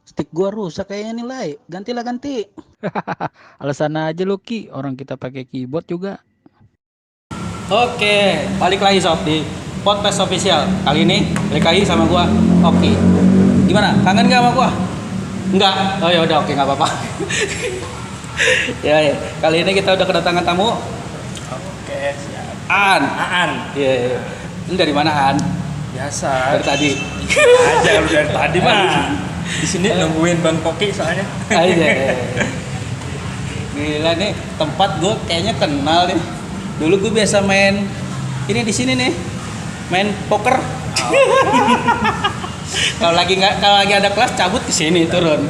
Stick gua rusak kayaknya nih, Lai. Gantilah ganti. Alasan aja lu Ki, orang kita pakai keyboard juga. Oke, balik lagi sob di podcast official. Kali ini balik lagi sama gua. Oke. Gimana? Kangen gak sama gua? Enggak. Oh ya udah oke nggak apa-apa. Ya, ya. Kali ini kita udah kedatangan tamu. Oke, siap. An. Iya, iya. Ini dari mana An? Biasa. Dari tadi. Aja kalau dari tadi mah. Di sini nungguin Bang Koki soalnya. Aja. Gila nih, tempat gue kayaknya kenal nih. Dulu gue biasa main ini di sini nih. Main poker. Kalau lagi ada kelas cabut ke sini turun.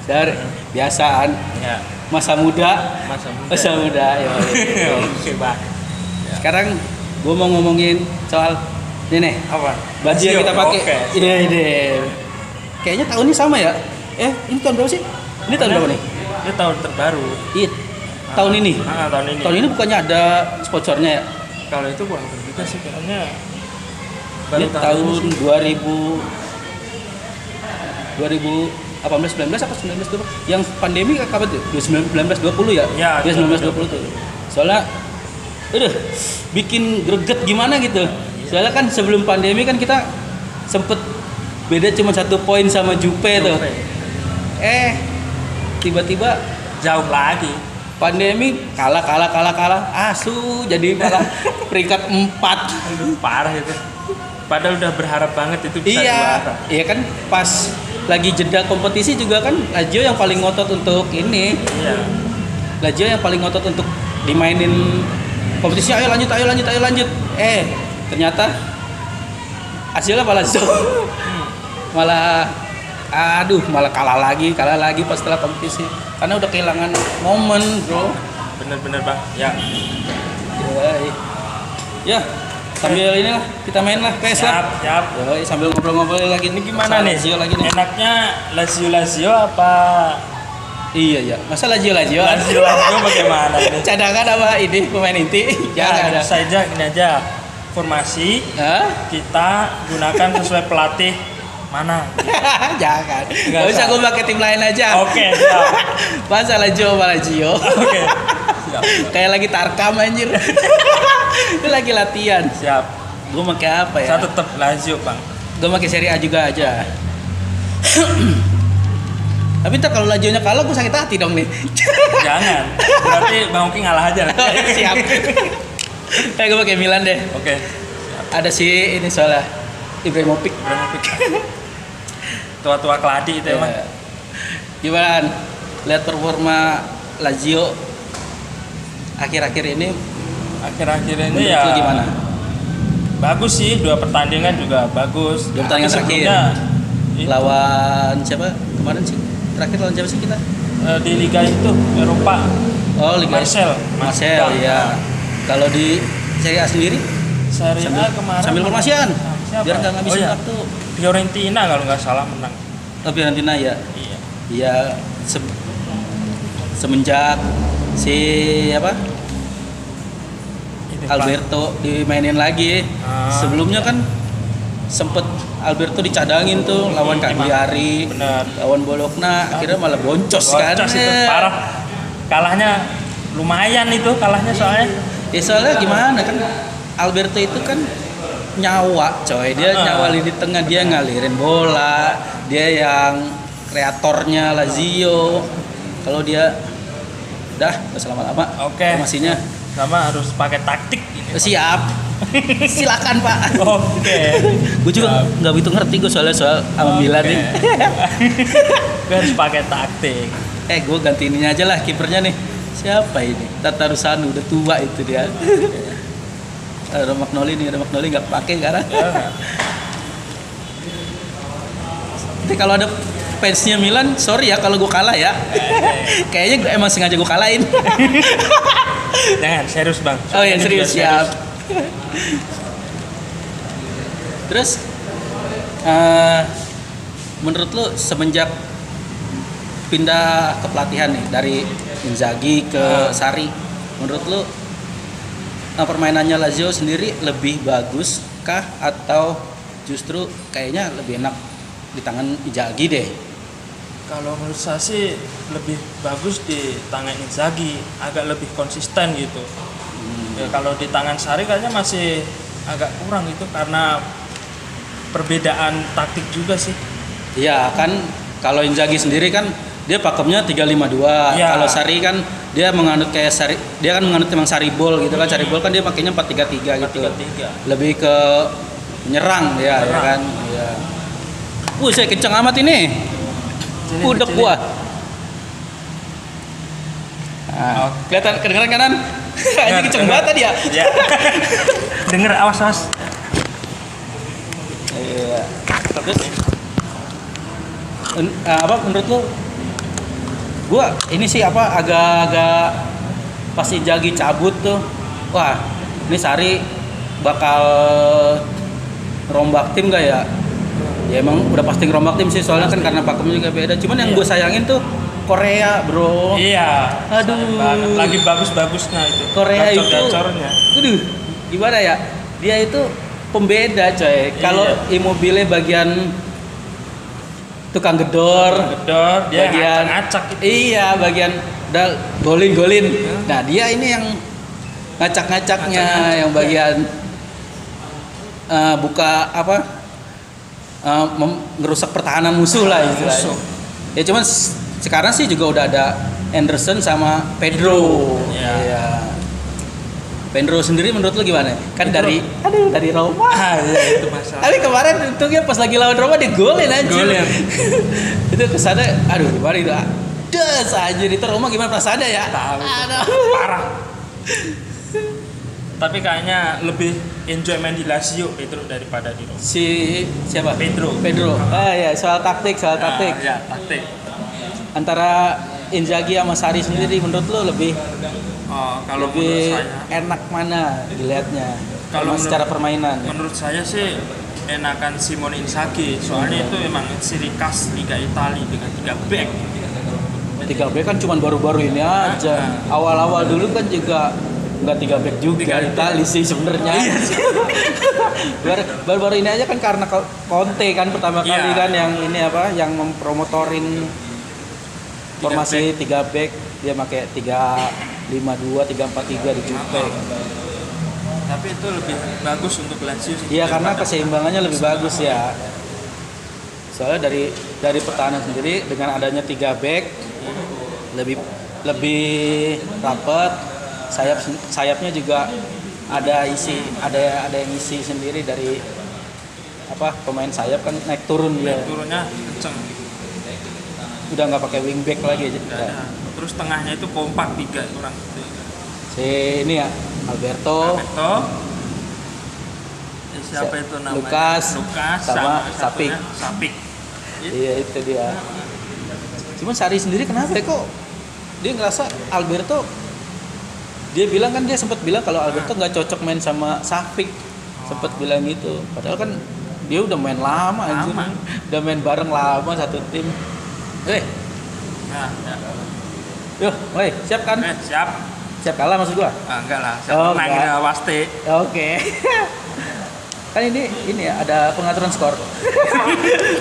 Dari biasaan Ya, masa muda. masa muda. Masa muda. Ya. Oke, Bang. Sekarang gue mau ngomongin soal ini nih, Apa? baju yang kita pakai. Oke. Iya deh. Kayaknya tahun ini sama ya? Ini tahun berapa sih? Ini tahun berapa nih? Ini tahun terbaru. Iya. Tahun ini. Tahun ini. Tahun ini bukannya ada sponsornya ya? Kalau itu kurang tahu juga sih kayaknya. Ini tahun ini sih. 2018 19 apa 19 tuh? Yang pandemi kapan tuh? 19 20 ya? Ya, 19 20 tuh. Soalnya bikin greget gimana gitu. Soalnya kan sebelum pandemi kan kita sempet beda cuma 1 poin sama Jupe tuh. Jupe. Tiba-tiba Jauh lagi. pandemi kalah jadi malah peringkat 4. Aduh, parah itu. Padahal udah berharap banget itu bisa juara. Iya kan pas lagi jeda kompetisi juga kan Lazio yang paling ngotot untuk ini. Iya. Lazio yang paling ngotot untuk dimainin kompetisi. Ayo lanjut. Ternyata hasilnya malah Lazio. malah malah kalah lagi pas setelah kompetisi. Karena udah kehilangan momen, bro. Bener-bener, Bang. Ya. Ya, sambil inilah kita main lah PS lah. Siap. Yoi, sambil ngobrol-ngobrol lagi Ini gimana Soal nih? Lazio lagi nih. Enaknya Lazio apa Iya ya. Masa Lazio. Lazio bagaimana ini? Cadangan apa ini pemain inti? Jangan ada. Saja ini aja formasi Hah? kita gunakan sesuai pelatih mana. Jangan. Nggak Gak usah usah. gue pakai tim lain aja. Oke, siap. Masa Lazio. Oke. Siap. Kayak lagi tarkam anjir. Itu lagi latihan. Siap. Gue pakai apa ya? Saya tetap Lazio, Bang. Gue pakai Serie A juga aja. Tapi ntar kalau Lazio-nya kalah gue sakit hati dong nih. Jangan. Berarti Bang Oki ngalah aja. Oh, siap. Gue pakai Milan deh. Oke. Ada sih ini soalnya Ibrahimovic. Tua-tua keladi itu Ya. emang. Gimana? Lihat performa Lazio akhir-akhir ini Akhir-akhir ini menurut ya lu gimana? bagus sih, 2 pertandingan juga bagus. 2 pertandingan Tapi terakhir. sebelumnya itu, Lawan siapa? Kemarin sih terakhir lawan siapa sih kita? di liga itu Eropa. Oh, Liga Marcel. ya. Kalau di Serie A sendiri Serie A kemarin sambil formasian. Siapa? Biar nggak ngabisin iya. waktu. Fiorentina kalau nggak salah menang. Oh, Fiorentina ya. Iya. Ya semenjak si apa? Itu, Alberto dimainin lagi. Sebelumnya kan sempet Alberto dicadangin tuh lawan Cagliari, Bener. lawan Bologna, akhirnya malah boncos kan. Bocos itu parah. Kalahnya lumayan itu kalahnya soalnya. Ya soalnya gimana kan Alberto itu kan nyawa coy, dia nyawa di tengah, dia ngalirin bola, dia yang kreatornya Lazio. Kalau dia udah gak usah lama-lama. Oke. Formasinya Sama harus pakai taktik ini. siap. Silakan Pak. Oke. Gue juga nggak begitu ngerti gue soal sama Milan nih. Gue harus pakai taktik. Gue ganti ininya aja lah kipernya nih. Siapa ini? Tatarusanu udah tua itu dia. Ada Magnoli nggak pakai sekarang. Ya. Tapi kalau ada fansnya Milan, sorry ya kalau gue kalah ya. Kayaknya gue emang sengaja gue kalahin. Jangan serius Bang. Oh ya Ini serius juga siap. Terus menurut lu semenjak pindah ke pelatihan nih dari Inzaghi ke Sarri, menurut lu permainannya Lazio sendiri lebih bagus kah atau justru kayaknya lebih enak di tangan Inzaghi deh. Kalau menurut saya sih lebih bagus di tangan Inzaghi, agak lebih konsisten gitu. Ya, kalau di tangan Sarri kayaknya masih agak kurang gitu karena perbedaan taktik juga sih. Iya kan, kalau Inzaghi sendiri kan dia pakemnya 3-5-2. Iya. Kalau Sarri kan dia menganut kayak Sarri, dia kan menganut emang Sarri-Ball gitu kan. Sarri-Ball kan dia pakainya 4-3-3 gitu. 4-3-3. Lebih ke menyerang ya, ya kan. Iya. Saya kencang amat ini. Udek gua. Nah, kelihatan kedengeran kanan? Ini kenceng banget tadi ya. Ya. Denger, awas. Iya. Terus apa menurut lu? Gua ini sih apa agak-agak pas Inzaghi cabut tuh. Wah, ini Sarri bakal rombak tim gak ya? Ya emang udah pasti ngerombak tim sih, soalnya kan karena pakemnya juga beda. Cuman yang gue sayangin tuh Korea, bro. Iya. Aduh. Lagi bagus-bagusnya itu. Korea itu. Gacor-gacornya. Aduh, gimana ya? Dia itu pembeda, coy. Kalau Immobile bagian tukang gedor, dia bagian ngacak gitu. Iya, bagian golin. Nah, dia ini yang ngacak-ngacaknya, yang bagian buka apa? Ngerusak pertahanan musuh lah istilahnya. Ya cuman sekarang sih juga udah ada Anderson sama Pedro. Iya. Pedro sendiri menurut lu gimana? Kan dari Roma. Iya itu masalah. Tapi kemarin untungnya pas lagi lawan Roma digolin aja. Golin. Itu kesannya gimana itu? Das aja itu Roma gimana perasaannya ya? Parah. Tapi kayaknya lebih enjoy main di Lazio Pedro daripada di Roma. Siapa? Pedro. Ya, soal taktik. Ya, taktik. Antara Inzaghi sama Sarri sendiri menurut lo lebih kalau lebih menurut saya enak mana dilihatnya? Kalau secara permainan. Menurut saya sih enakan Simone Inzaghi. Soalnya itu emang ciri khas Liga Italia dengan 3 back. 3 back kan cuma baru-baru ini aja. Awal-awal dulu kan juga nggak 3 back juga Itali sih sebenarnya. Iya sih. Baru-baru ini aja kan karena Conte kan pertama kali Iya. kan yang ini apa yang mempromotorin formasi 3 back, dia pakai 3-5-2, 3-4-3 di Juve. Tapi itu lebih bagus untuk Lazio sih. Iya karena keseimbangannya lebih bagus ya. Soalnya dari pertahanan sendiri dengan adanya 3 back lebih rapat. Sayapnya juga ada yang isi sendiri dari apa pemain sayap kan naik turun dia. Turunnya kenceng. Udah nggak pakai wingback lagi aja. Terus tengahnya itu kompak 3 orang. Si ini ya Alberto. Siapa itu namanya? Lukas sama satunya Sapik. Iya itu dia. Cuman Sarri sendiri kenapa ya kok dia ngerasa Alberto, dia bilang kan dia sempat bilang kalau Alberto nggak cocok main sama Sapik, sempat bilang gitu. Padahal kan dia udah main lama anjir. Udah main bareng lama satu tim. Nah, ya. Yuk, mulai. Siap kan? Siap kalah maksud gua? Enggak lah, siapa menang kita pasti. Oke. Kan ini ya ada pengaturan skor.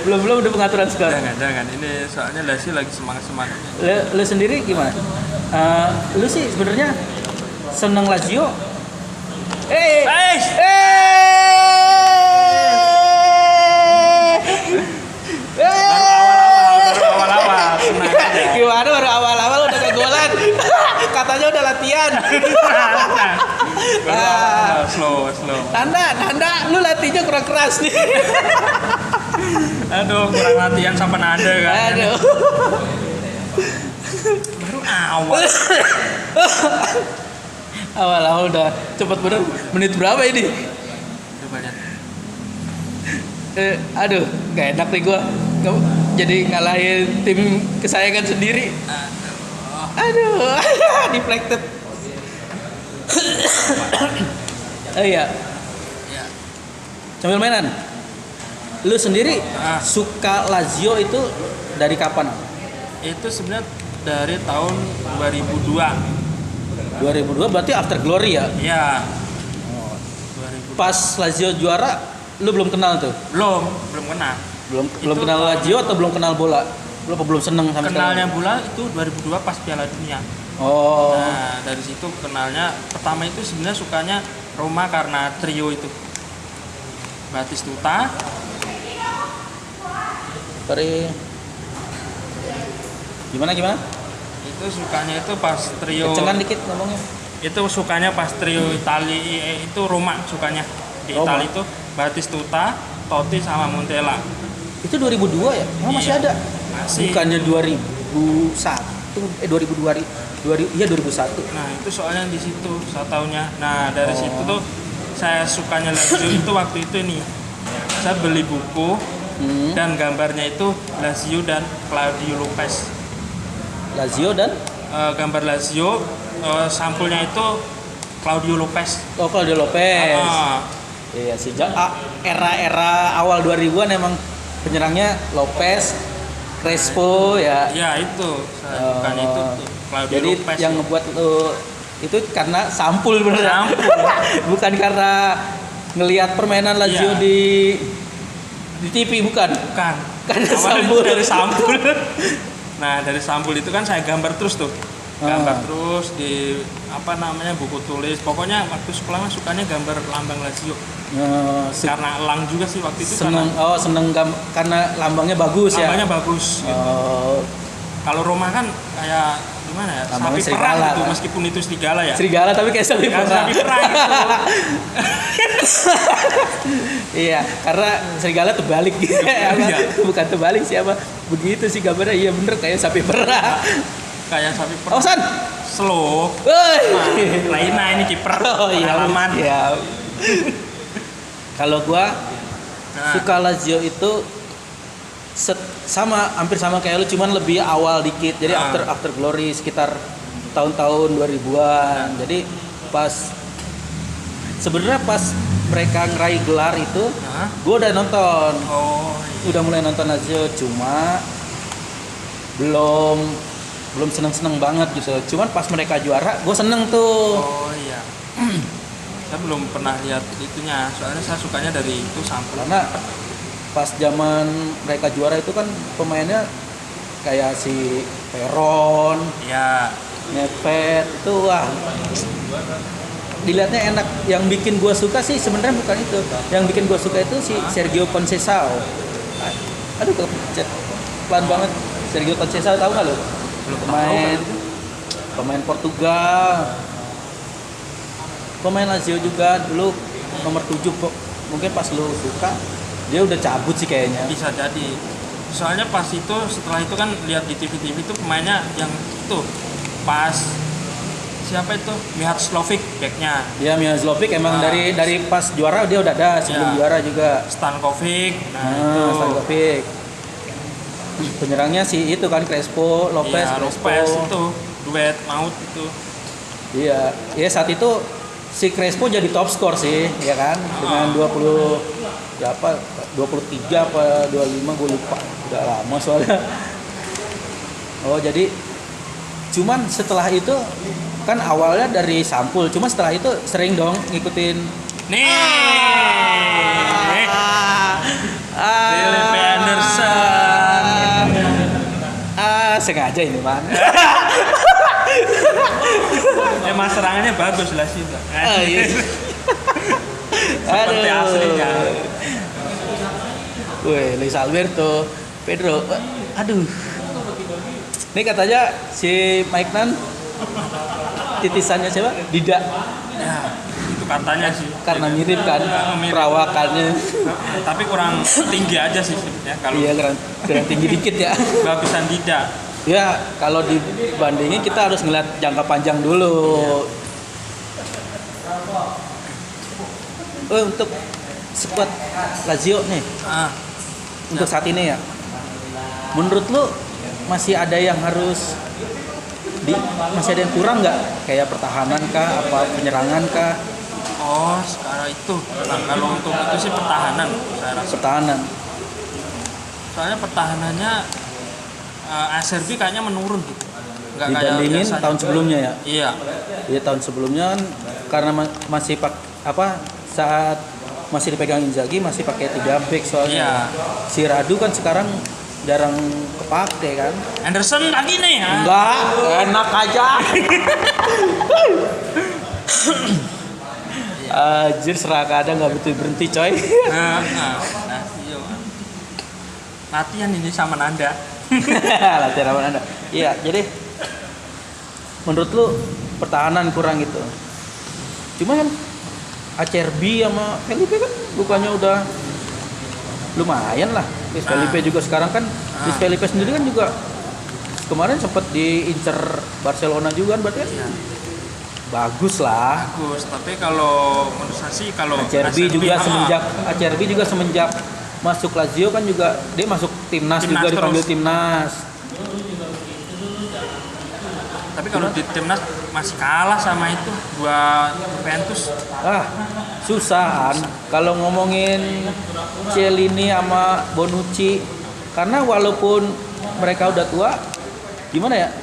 belum udah pengaturan skor. Jangan. Ini soalnya Lazio lagi semangatnya. Lu sendiri gimana? Lu sih sebenarnya seneng Lazio. Awal-awal. Gimana baru awal-awal udah kegolan? Katanya udah latihan. Slow. Tanda, lu latihannya kurang keras nih. Aduh, kurang latihan sama nada kan. Aduh. Baru awal. Awal-awal udah cepet bener. Menit berapa ini? Coba lihat. Aduh, gak enak nih gua. Jadi ngalahin tim kesayangan sendiri. Aduh, deflected. Oh iya. Sambil mainan. Lu sendiri suka Lazio itu dari kapan? Itu sebenarnya dari tahun 2002. 2002 berarti after glory ya? Iya. 2002. Pas Lazio juara, lu belum kenal tuh? Belum kenal. Belum kenal Lazio atau belum kenal bola? Belum seneng sama Kenalnya sekali. bola itu 2002 pas Piala Dunia. Oh. Nah, dari situ kenalnya pertama itu sebenarnya sukanya Roma karena trio itu. Batistuta, Sorry. Gimana? itu sukanya itu pas trio. Kencengan dikit ngomongnya. Itu sukanya pas trio itu Roma sukanya. Di Roma. Italia itu Batistuta, Totti sama Montella. Itu 2002 ya? Emang masih Iya. ada? Masih. Bukannya 2001? 2002. Iya 2001. Nah, itu soalnya di situ saya tahunya. Nah, dari situ tuh saya sukanya Lazio itu waktu itu nih. Saya beli buku dan gambarnya itu Lazio dan Claudio Lopez. Lazio dan Gambar Lazio sampulnya itu Claudio Lopez. Claudio Lopez. Ah, Iya sejak era-era awal 2000-an emang penyerangnya Lopez, Crespo ya. ya itu saya sukanya itu tuh, Claudio Jadi Lopez. yang ngebuat lu itu karena sampul beneran. Sampul. Bukan karena ngelihat permainan Lazio Iya. di TV bukan. Bukan. Karena Awalnya sampul. dari sampul. Nah, dari sampul itu kan saya gambar terus tuh. Gambar terus di buku tulis. Pokoknya waktu sekolah mah sukanya gambar lambang Lazio. Karena elang juga sih waktu itu Seneng karena lambangnya bagus ya. lambangnya bagus. Oh, Kalau Roma kan kayak gimana ya? Lambangnya Sapi perah serigala, gitu, kan? meskipun itu serigala ya. serigala tapi kayak sapi Kan perah. sapi perah gitu. Iya, karena serigala terbalik gitu. Iya. Bukan terbalik siapa? Begitu sih gambarnya. Iya bener kayak sapi perah. Kayak sapi perah. Oh, San. Slow. Woi. Lainnya ini kiper. Oh iya. Pengalaman. Iya. Kalau gua Nah. suka Lazio itu hampir sama kayak lu, cuman lebih awal dikit. Jadi after glory sekitar tahun-tahun 2000-an. Jadi sebenarnya pas mereka ngeraih gelar itu, Hah? gue udah nonton, Oh, udah mulai nonton Lazio, cuma belum seneng banget gitu. Cuman pas mereka juara, gue seneng tuh. oh iya. Saya belum pernah lihat itunya. Soalnya saya sukanya dari itu sampul. Karena pas zaman mereka juara itu kan pemainnya kayak si Peron, Ya, Nepet itu wah. Dilihatnya enak. Yang bikin gua suka sih sebenarnya bukan itu. Yang bikin gua suka itu si Sergio Conceição. Aduh kepencet pelan banget. Sergio Conceição tahu nggak lo? belum tahu. Pemain Portugal. Pemain Lazio juga dulu nomor 7 kok. Mungkin pas lu suka dia udah cabut sih kayaknya. Bisa jadi. Soalnya pas itu setelah itu kan lihat di TV itu pemainnya yang itu pas siapa itu Mihajlovic backnya, Ya Mihajlovic emang Nah. dari pas juara dia udah ada sebelum Ya. juara juga. Stankovic. Nah, itu Stankovic. Penyerangnya si itu kan Crespo, Lopez, Iya, Crespo. Lopez itu duet maut itu. Iya, saat itu si Crespo jadi top skor sih, ya kan? Dengan 20 berapa? 23 apa 25 gue lupa. Udah lama soalnya. Oh, jadi cuman setelah itu kan awalnya dari sampul, cuma setelah itu sering dong ngikutin Nih. Felipe Anderson. Sengaja ini man. Emang serangannya bagus lah sih. Iya. Seperti aslinya. Wih, Luis Alberto, Pedro. Aduh. Ini katanya si Mike Nan titisannya siapa? Dida. Ya, itu katanya sih. Karena mirip kan Mirip. perawakannya. Tapi kurang tinggi aja sih sebenarnya kalau Iya, kurang tinggi dikit ya. bagusan Dida. Ya, kalau dibandingin kita harus ngeliat jangka panjang dulu. Untuk skuad Lazio nih, Ah, untuk saat ini ya. Menurut lu masih ada yang masih ada yang kurang nggak? Kayak pertahanan kah, apa penyerangan kah? oh sekarang itu. Nah, kalau untuk itu sih pertahanan saya rasa. Pertahanan. Soalnya pertahanannya ASRB kayaknya menurun gitu. Nggak kayak Dibandingin biasanya. tahun sebelumnya ya. Iya. Iya tahun sebelumnya kan karena masih saat masih dipegang Inzaghi, masih pakai 3 back soalnya. Iya. Si Radu kan sekarang jarang kepake kan. Anderson lagi nih. Enggak, enak aja. Anjir, Serakada nggak betul berhenti coy. Nah, iya. Latihan ini sama Nanda. Latihan sama Anda. Iya, jadi menurut lu pertahanan kurang gitu. Cuma kan Acerbi sama Felipe kan bukannya udah lumayan lah. Luis Felipe juga sekarang kan Luis Felipe sendiri kan juga kemarin sempat diincer Barcelona juga kan, berarti kan bagus lah. Bagus, tapi kalau menurut saya sih kalau Acerbi juga semenjak masuk Lazio kan juga dia masuk timnas juga Timnas dipanggil terus. timnas. tapi kalau di timnas masih kalah sama itu buat Juventus. Susahan kalau ngomongin Chiellini sama Bonucci, karena walaupun mereka udah tua, gimana ya?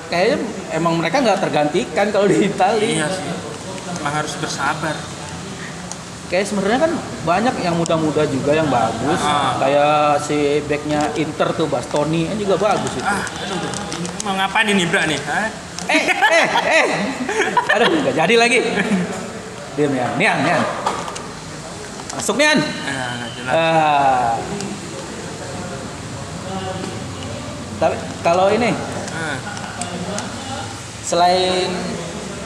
Kayaknya emang mereka nggak tergantikan kalau di Italia. Iya sih, emang harus bersabar. Kayak sebenarnya kan banyak yang muda-muda juga yang bagus. Kayak si backnya Inter tuh Bastoni kan juga bagus itu. Mau ngapain ini Ibra nih? Aduh, nggak jadi lagi. Diam ya, Nian. Masuk Nian. Nggak jelas. Tapi kalau ini selain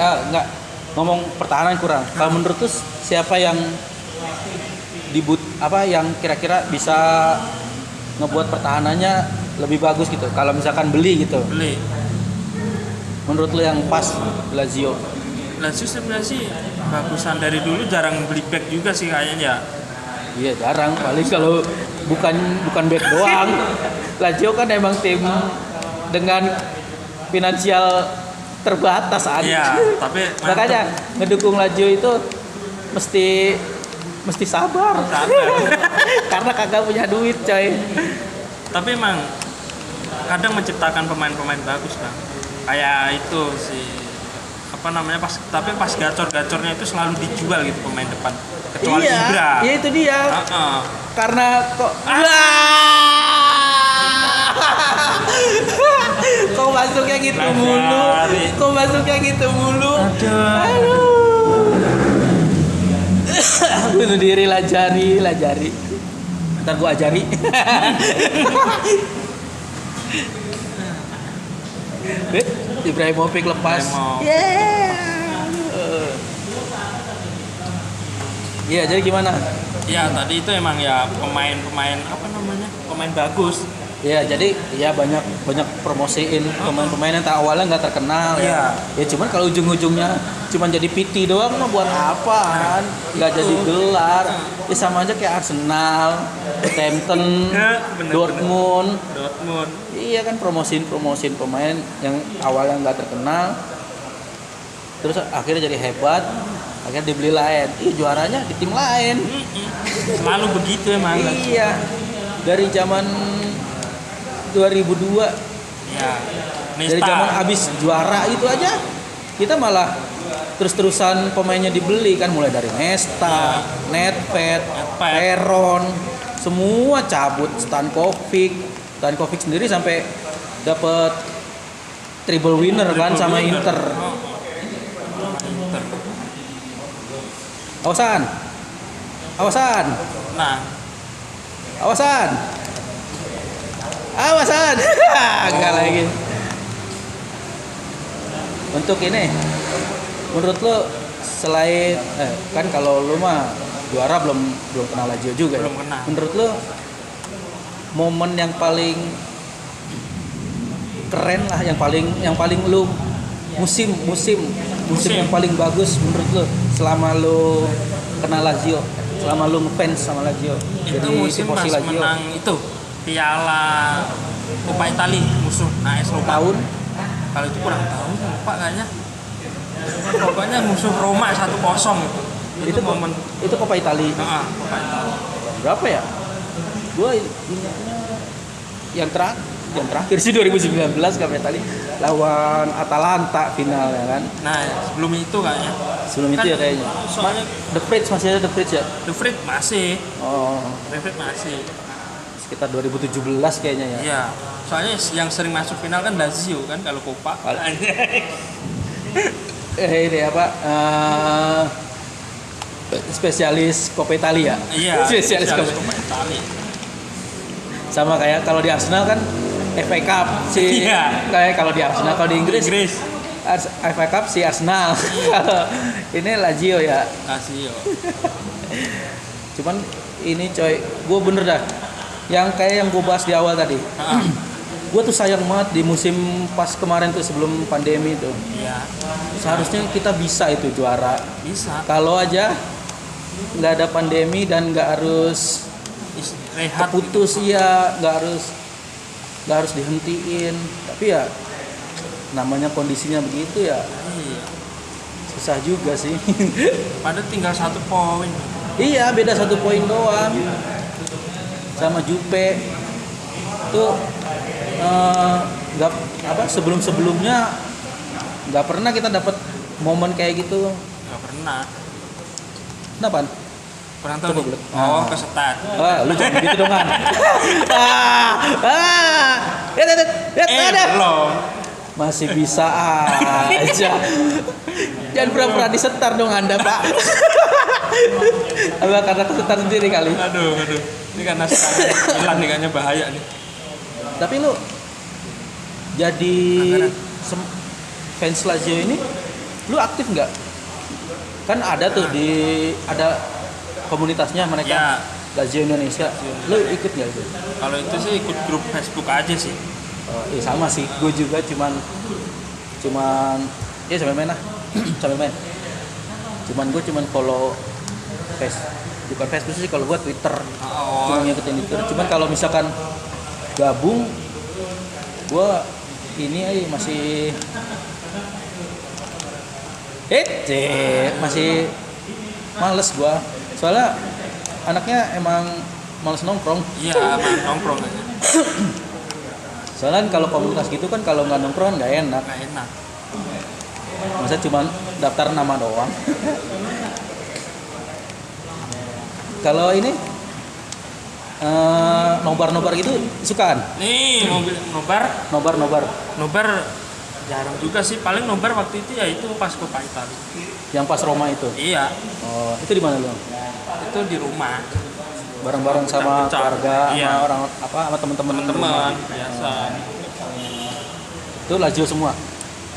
nggak ngomong pertahanan kurang. Kalau menurut tuh siapa yang yang kira-kira bisa ngebuat pertahanannya lebih bagus gitu? Kalau misalkan beli gitu. Beli. Menurut lu yang pas Lazio? Lazio sebenarnya sih bagusan dari dulu jarang beli back juga sih kayaknya. Iya jarang, paling kalau bukan back doang. Lazio kan emang tim dengan finansial terbatas aja. Iya, tapi makanya ngedukung Lazio itu mesti sabar. Karena kagak punya duit, coy. Tapi emang kadang menciptakan pemain-pemain bagus kan. Kayak itu tapi pas gacor-gacornya itu selalu dijual gitu pemain depan. Kecuali Ibra. Iya, itu dia. Karena kok kok masuknya gitu mulu. Aduh. Bunuh diri Lajari. Ntar gua ajari. Ibrahimovic lepas. Iya, jadi gimana? Ya tadi itu emang ya pemain pemain bagus. Ya jadi ya banyak promosiin pemain-pemain yang awalnya nggak terkenal ya. Ya cuman kalau ujung-ujungnya cuman jadi PT doang mah buat apaan? Nggak jadi gelar. Ya sama aja kayak Arsenal, Southampton, Dortmund. Iya kan promosiin pemain yang awalnya nggak terkenal. Terus akhirnya jadi hebat. Akhirnya dibeli lain. Juaranya di tim lain. Selalu begitu emang. Iya. Dari zaman 2002 ya, dari zaman habis juara itu aja kita malah terus-terusan pemainnya dibeli kan, mulai dari Nesta, Nedved, Peron, semua cabut. Stankovic sendiri sampai dapat triple winner kan sama Inter. Awasan. Enggak lagi. Untuk ini, menurut lo selain kan kalau lo mah juara belum kenal Lazio juga. Belum kenal. Menurut lo momen yang paling keren lah, yang paling lo musim yang paling bagus menurut lo selama lo kenal Lazio, selama lo ngefans sama Lazio? Itu jadi musim pas Lazio menang itu Piala Coppa Italia musuh AS Roma. tahun Kalau itu kurang tahu, lupa kayaknya. Pokoknya musuh Roma 1-0 itu. Itu momen itu Coppa Italia. Coppa Italia. Berapa ya? Gua ingatnya yang terakhir yang terakhir sih 2019 Capretali lawan Atalanta final ya kan. Nah, sebelum itu kayaknya. Sebelum itu ya kayaknya. Soalnya The Fridge masih ada The Fridge ya? The Fridge masih. Oh, The Fridge masih. sekitar 2017 kayaknya ya. Iya. Soalnya yang sering masuk final kan Lazio kan kalau Coppa. Ini apa? Spesialis Coppa Italia. Iya. Spesialis Coppa. Coppa Italia. Sama kayak kalau di Arsenal kan FA Cup si Iya. kayak kalau di Arsenal, kalau di Inggris Inggris. FA Cup si Arsenal. Kalau ini Lazio ya. Lazio. Cuman ini coy, gue bener dah. Yang kayak yang gue bahas di awal tadi. Gue tuh sayang banget di musim pas kemarin tuh sebelum pandemi itu. Iya. Seharusnya kita bisa itu juara. Bisa. Kalau aja nggak ada pandemi dan nggak harus Rehat. putus ya, nggak harus dihentiin. Tapi ya namanya kondisinya begitu ya, Iya. susah juga sih. Padahal tinggal 1 poin. Iya, beda 1 poin doang sama Jupe tuh. Nggak apa, sebelumnya nggak pernah kita dapat momen kayak gitu. Gak pernah. Kenapa? Kurang tahu Coba nih. boleh. Oh, kesetan. Lu jangan gitu dong kan. Ada. Belum. Masih bisa aja. Jangan pura-pura disetar dong Anda, Pak. Apa karena kesetar sendiri kali. Aduh. Ini karena sekarang hilang nih, kayaknya bahaya nih. Tapi lu jadi fans Lazio ini, lu aktif nggak? Kan ada tuh ada komunitasnya mereka, Ya. Lazio Indonesia. Lu ikut nggak itu? Kalau itu sih ikut grup Facebook aja sih. Sama sih, gue juga cuman ya sambil main lah. Sambil main. Gue follow bukan Facebook sih, kalau gue Twitter. Cuma ngikutin Twitter. Cuman kalau misalkan gabung, gue ini aja masih masih males gue. Soalnya anaknya emang males nongkrong. Iya, emang nongkrong aja. Soalnya kalau komunitas gitu kan kalau nggak nongkrong nggak enak. Gak enak. Masa cuma daftar nama doang. Kalau ini nobar gitu sukaan? Nih, mobil nobar jarang juga sih. Paling nobar waktu itu ya itu pas Coppa Italia. Yang pas Roma itu? Iya. Oh, itu di mana lu? Itu di rumah. Bareng-bareng sama keluarga, Iya. sama orang apa, sama teman-teman. Biasa. Itu Lazio semua.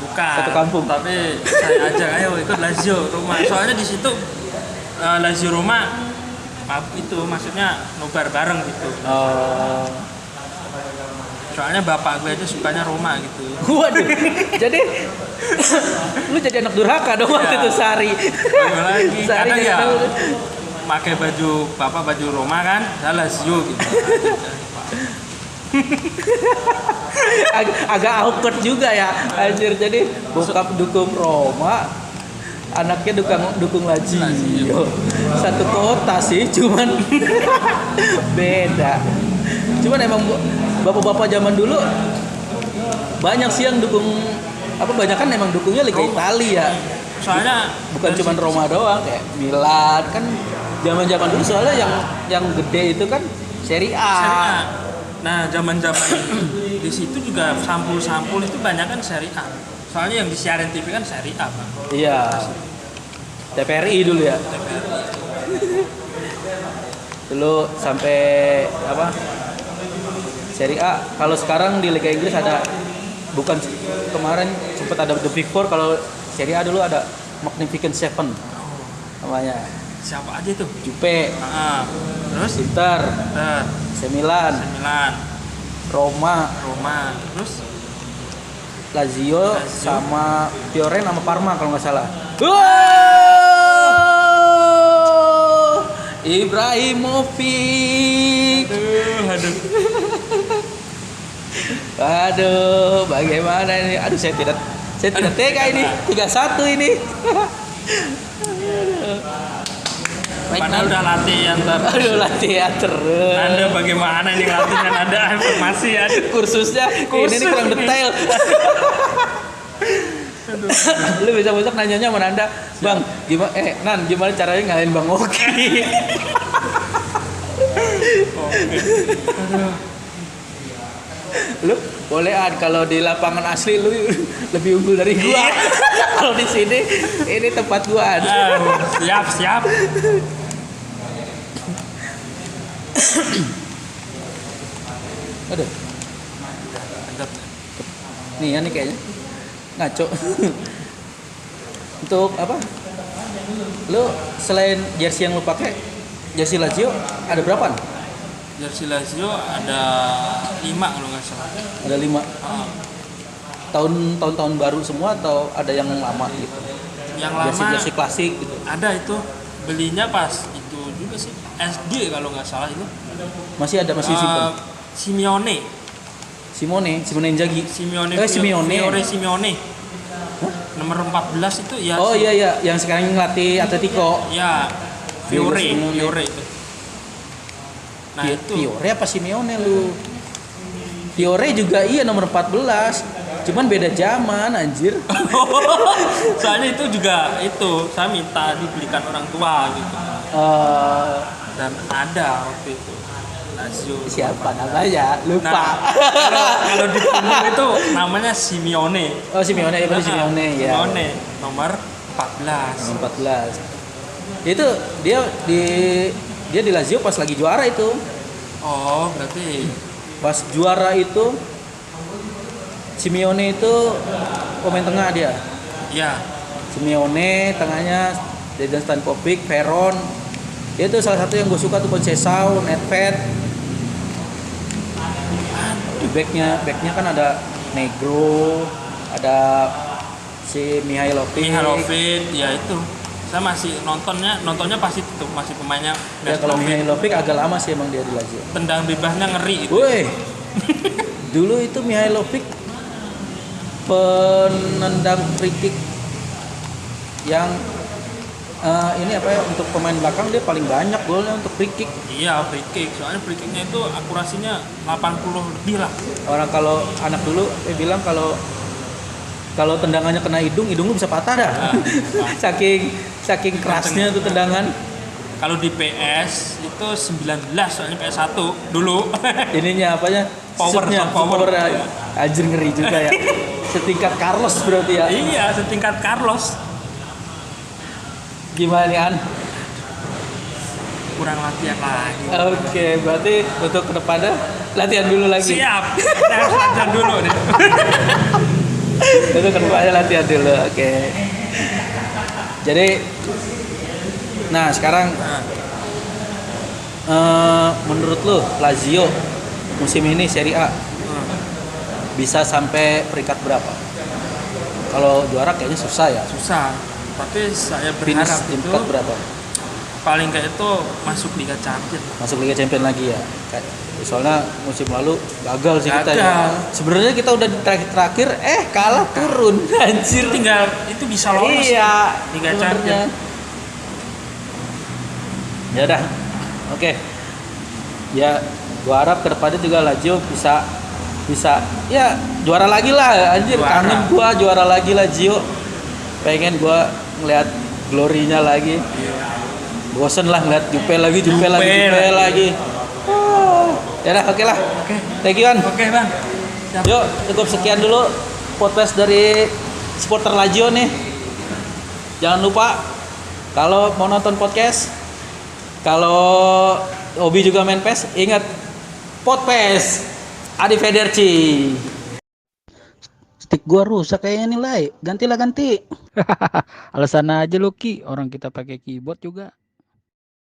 Bukan. Satu kampung. Tapi saya ajak ayo ikut Lazio rumah. Soalnya di situ Lazio rumah itu maksudnya nobar bareng gitu. Soalnya bapak gue aja sukanya Roma gitu. Waduh. Jadi lu jadi anak durhaka dong waktu itu Sari. Lagi Sari karena ya tahu. pakai baju Roma kan, saya Lazio gitu. Agak awkward juga ya anjir. Jadi bokap dukung Roma, anaknya dukung Lazio. Satu kota sih, cuman beda. Cuman emang bapak-bapak zaman dulu banyak sih yang dukung banyak kan emang dukungnya Liga Italia. Soalnya Bukan cuman Roma doang, kayak Milan kan zaman-zaman dulu. Soalnya yang gede itu kan Serie A. Nah, zaman-zaman di situ juga sampul-sampul itu banyak kan Serie A. Soalnya yang disiarin TV kan Serie A, Bang. Iya. TPRI dulu ya. Dulu sampai Serie A. Kalau sekarang di Liga Inggris ada, bukan kemarin sempat ada The Big Four. Kalau Serie A dulu ada Magnificent Seven namanya. Siapa aja tuh? Jupe, Terus Inter, AC Milan, Roma, terus Lazio sama Fiorentina sama Parma kalau nggak salah. Ibrahimovic. Aduh, bagaimana ini? Aduh, saya tidak tega ini. 3-1 ini. Padahal udah latihan terus. Aduh, latihan terus. Anda bagaimana nih latihan Anda informasi ya? Kursusnya ini nih kurang detail. Lu besok nanyanya sama Nanda, Bang, gimana caranya ngalahin Bang Oki? Lu bolehan kalau di lapangan asli lu lebih unggul dari gua. Kalau di sini ini tempat gua. Siap. Aduh. Nih ya nih kayaknya ngaco. Untuk apa? Lu selain jersey yang lu pakai, jersey Lazio ada berapa? Jersey Lazio ada 5 kalau nggak salah. Ada 5. Tahun baru semua atau ada yang lama gitu? Yang lama Jersey klasik gitu. ada itu, belinya pas itu juga sih SD kalau nggak salah itu. Masih simpen. Simone Inzaghi. Simeone. Simeone. Simeone. Nomor 14 itu ya. Oh iya, yang sekarang ngelatih Atletico. Ya, Fiore Simeone. itu. Nah, itu. Fiore apa Simeone lu? Fiore juga iya nomor 14. Cuman beda zaman anjir. Soalnya itu juga saya minta dibelikan orang tua gitu. Dan ada waktu itu Lazio. Siapa namanya? Lupa. Nah, kalau di timur itu namanya Simeone. Oh Simeone, Simeone ya. Simeone nomor 14. 14. Itu dia di Lazio pas lagi juara itu. Oh, berarti Pas juara itu Simeone itu pemain tengah dia. ya. Simeone tengahnya Dejan Stankovic, Veron. Itu salah satu yang gue suka tuh Conceição, Nedved. Di backnya kan ada Negro, ada si Mihailovic. Ya itu. Saya masih nontonnya pasti itu masih pemainnya. Ya kalau Mihailovic agak lama sih emang dia di Lazio. Tendang bebasnya ngeri itu. Woi. Dulu itu Mihailovic penendang free kick yang ini apa ya, untuk pemain belakang dia paling banyak golnya untuk free kick. Iya, free kick. Soalnya free kicknya itu akurasinya 80 lebih lah. Orang kalau anak dulu bilang kalau tendangannya kena hidung lu bisa patah dah. saking kerasnya tuh tendangan. Kalau di PS itu 19 soalnya PS1 dulu. Ininya apanya? Power. Anjir ngeri juga ya. Setingkat Carlos berarti ya. Iya, setingkat Carlos. Gimana nih An? Kurang latihan lagi. Oke, berarti untuk kedepannya latihan dulu lagi. Siap. Kita harus latihan dulu nih. Itu kedepannya latihan dulu. Oke. Jadi, nah sekarang menurut lu Lazio musim ini Serie A bisa sampai peringkat berapa? Kalau juara kayaknya susah ya. Susah. Tapi saya Finish berharap di itu peringkat berapa? paling kayak itu masuk Liga Champions. Masuk Liga Champions lagi ya. Soalnya musim lalu gagal sih kita ya. Gagal. Sebenarnya kita udah di terakhir kalah turun. Anjir. Tinggal itu bisa lolos. Iya, Liga sebenarnya. Champions. Ya udah. Oke. Ya, gua harap kedepannya juga Lazio bisa ya juara lagi lah anjir. Juara. Kangen gua juara lagi Lazio. Pengen gua ngeliat glorinya lagi. Bosen lah ngeliat Jupe lagi. Ya udah, oke lah. Oke. Thank you, An. Oke, Bang. Siap. Yuk, cukup sekian dulu podcast dari supporter Lazio nih. Jangan lupa kalau mau nonton podcast, kalau hobi juga main PES, ingat PodPES Adi Federci. Stick gua rusak kayaknya nih, Lai. Ganti. Alasan aja lu Ki, orang kita pakai keyboard juga.